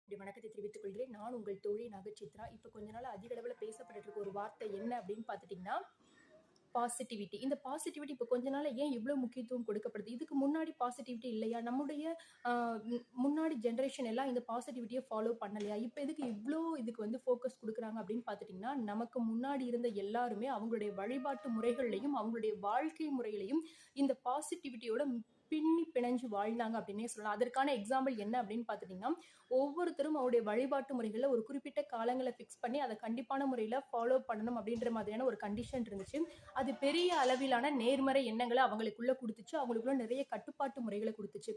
இப்படி வணக்கத்தை தெரிவித்துக் கொள்கிறேன். நான் உங்கள் தோழி நாகசித்ரா. இப்போ கொஞ்ச நாள் அதிக அளவில் பேசப்பட்டு இருக்க ஒரு வார்த்தை என்ன அப்படின்னு பார்த்துட்டீங்கன்னா, பாசிட்டிவிட்டி. இந்த பாசிட்டிவிட்டி இப்போ கொஞ்ச நாள் ஏன் இவ்வளோ முக்கியத்துவம் கொடுக்கப்படுது? இதுக்கு முன்னாடி பாசிட்டிவிட்டி இல்லையா? நம்முடைய முன்னாடி ஜெனரேஷன் எல்லாம் இந்த பாசிட்டிவிட்டியை ஃபாலோ பண்ணலையா? இப்போ எதுக்கு இவ்வளோ இதுக்கு வந்து ஃபோக்கஸ் குடுக்குறாங்க அப்படின்னு பார்த்துட்டீங்கன்னா, நமக்கு முன்னாடி இருந்த எல்லாருமே அவங்களுடைய வழிபாட்டு முறைகள்லயும், அவங்களுடைய வாழ்க்கை முறையிலயும் இந்த பாசிட்டிவிட்டியோட பின்னி பிணைஞ்சு வாழ்ந்தாங்க அப்படின்னே சொல்லலாம். அதற்கான எக்ஸாம்பிள் என்ன அப்படின்னு பார்த்துட்டீங்கன்னா, ஒவ்வொருத்தரும் அவருடைய வழிபாட்டு முறைகள்ல ஒரு குறிப்பிட்ட காலங்கள ஃபிக்ஸ் பண்ணி அத கண்டிப்பான முறையில ஃபாலோ பண்ணணும் அப்படின்ற மாதிரியான ஒரு கண்டிஷன் இருந்துச்சு. அது பெரிய அளவிலான நேர்மறை எண்ணங்கள அவங்களுக்குள்ள குடுத்துச்சு. அவங்களுக்குள்ள நிறைய கட்டுப்பாட்டு முறைகள குடுத்துச்சு.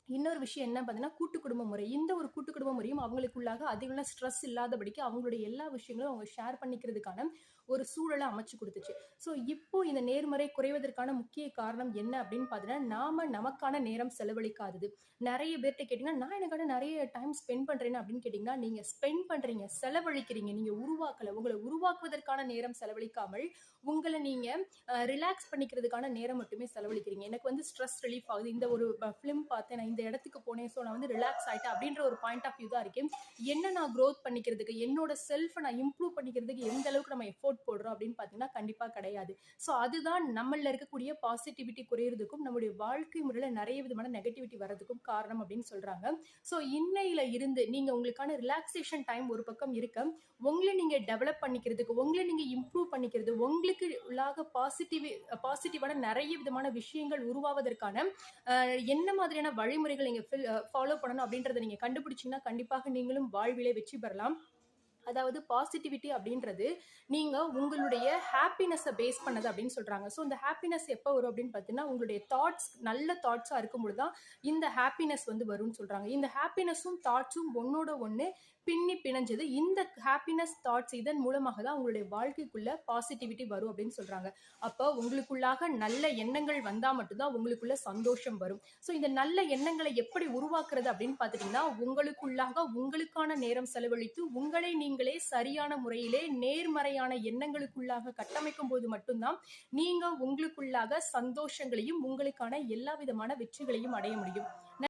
இன்னொரு விஷயம் என்ன பார்த்தீங்கன்னா, கூட்டு குடும்ப முறை. இந்த ஒரு கூட்டு குடும்ப முறையும் அவங்களுக்குள்ளாக அதிகமான ஸ்ட்ரெஸ் இல்லாதபடிக்கு அவங்களுடைய எல்லா விஷயங்களும் அவங்க ஷேர் பண்ணிக்கிறதுக்கான ஒரு சூழல அமைச்சு குடுத்துச்சு. ஸோ இப்போ இந்த நேர்மறை குறைவதற்கான முக்கிய காரணம் என்ன அப்படின்னு பார்த்தீங்கன்னா, நாம நமக்கான நேரம் செலவழிக்காதது. நெறைய பேர்ட்ட கேட்டீங்கன்னா, நான் எனக்கான நெறைய டைம் ஸ்பெண்ட் பண்றேன்னு அப்படின்னு கேட்டீங்கன்னா, நீங்க ஸ்பெண்ட் பண்றீங்க, செலவழிக்கிறீங்க. நீங்க உருவாக்கல. உங்கள உருவாக்குவதற்கான நேரம் செலவழிக்காமல், உங்கள நீங்க ரிலாக்ஸ் பண்ணிக்கிறதுக்கான நேரம் மட்டுமே செலவழிக்கிறீங்க. எனக்கு வந்து ஸ்ட்ரெஸ் ரிலீஃப் ஆகுது. இந்த ஒரு ஃபிலிம் பார்த்தேன். நான் இந்த இடத்துக்கு போனேன். ஸோ நான் வந்து ரிலாக்ஸ் ஆயிட்டேன் அப்படின்ற ஒரு பாயிண்ட் ஆஃப் வியூ தான் இருக்கேன். என்ன நான் குரோத் பண்ணிக்கிறதுக்கு, என்னோட செல்ஃப நான் இம்ப்ரூவ் பண்ணிக்கிறதுக்கு எந்த அளவுக்கு நம்ம எஃபோர்ட் போடுறோம் அப்படின்னு பார்த்தீங்கன்னா, கண்டிப்பா கிடையாது. ஸோ அதுதான் நம்மள்ல இருக்கக்கூடிய பாசிட்டிவிட்டி குறையிறதுக்கும், நம்முடைய வாழ்க்கை முறையில நிறைய விதமான நெகட்டிவிட்டி வர்றதுக்கும் காரணம் அப்படின்னு சொல்றாங்க. ஸோ இன்னையில இருந்து நீங்க உங்களுக்கான ரிலாக்சேஷன் டைம் ஒரு பக்கம் இருக்க, உங்களை நீங்க டெவலப் பண்ணிக்கிறதுக்கு, உங்களை நீங்க இம்ப்ரூவ் பண்ணிக்கிறது, உங்களுக்கு உள்ளாக பாசிட்டிவான நிறைய விதமான விஷயங்கள் உருவாவதற்கான என்ன மாதிரியான வழிமுறைகள் நீங்க ஃபாலோ பண்ணணும் அப்படின்றத நீங்க கண்டுபிடிச்சீங்கன்னா, கண்டிப்பாக நீங்களும் வாழ்விலே வெற்றி பெறலாம். அதாவது பாசிட்டிவிட்டி அப்படின்றது நீங்க உங்களுடைய ஹாப்பினஸை பேஸ் பண்ணது அப்படின்னு சொல்றாங்க. ஸோ இந்த ஹாப்பினஸ் எப்போ வரும் அப்படின்னு பார்த்தீங்கன்னா, உங்களுடைய தாட்ஸ் நல்ல தாட்ஸாக இருக்கும்பொழுது தான் இந்த ஹாப்பினஸ் வந்து வரும்னு சொல்றாங்க. இந்த ஹாப்பினஸும் தாட்ஸும் ஒன்னோட ஒன்று பின்னி பிணைஞ்சது. இந்த ஹாப்பினஸ் தாட்ஸ் இதன் மூலமாக தான் உங்களுடைய வாழ்க்கைக்குள்ள பாசிட்டிவிட்டி வரும் அப்படின்னு சொல்றாங்க. அப்போ உங்களுக்குள்ளாக நல்ல எண்ணங்கள் வந்தால் மட்டும்தான் உங்களுக்குள்ள சந்தோஷம் வரும். ஸோ இந்த நல்ல எண்ணங்களை எப்படி உருவாக்குறது அப்படின்னு பார்த்துட்டீங்கன்னா, உங்களுக்குள்ளாக உங்களுக்கான நேரம் செலவழித்து உங்களை நீங்களே சரியான முறையிலே நேர்மறையான எண்ணங்களுக்குள்ளாக கட்டமைக்கும் போது மட்டும்தான் நீங்க உங்களுக்குள்ளாக சந்தோஷங்களையும் உங்களுக்கான எல்லா விதமான வெற்றிகளையும் அடைய முடியும்.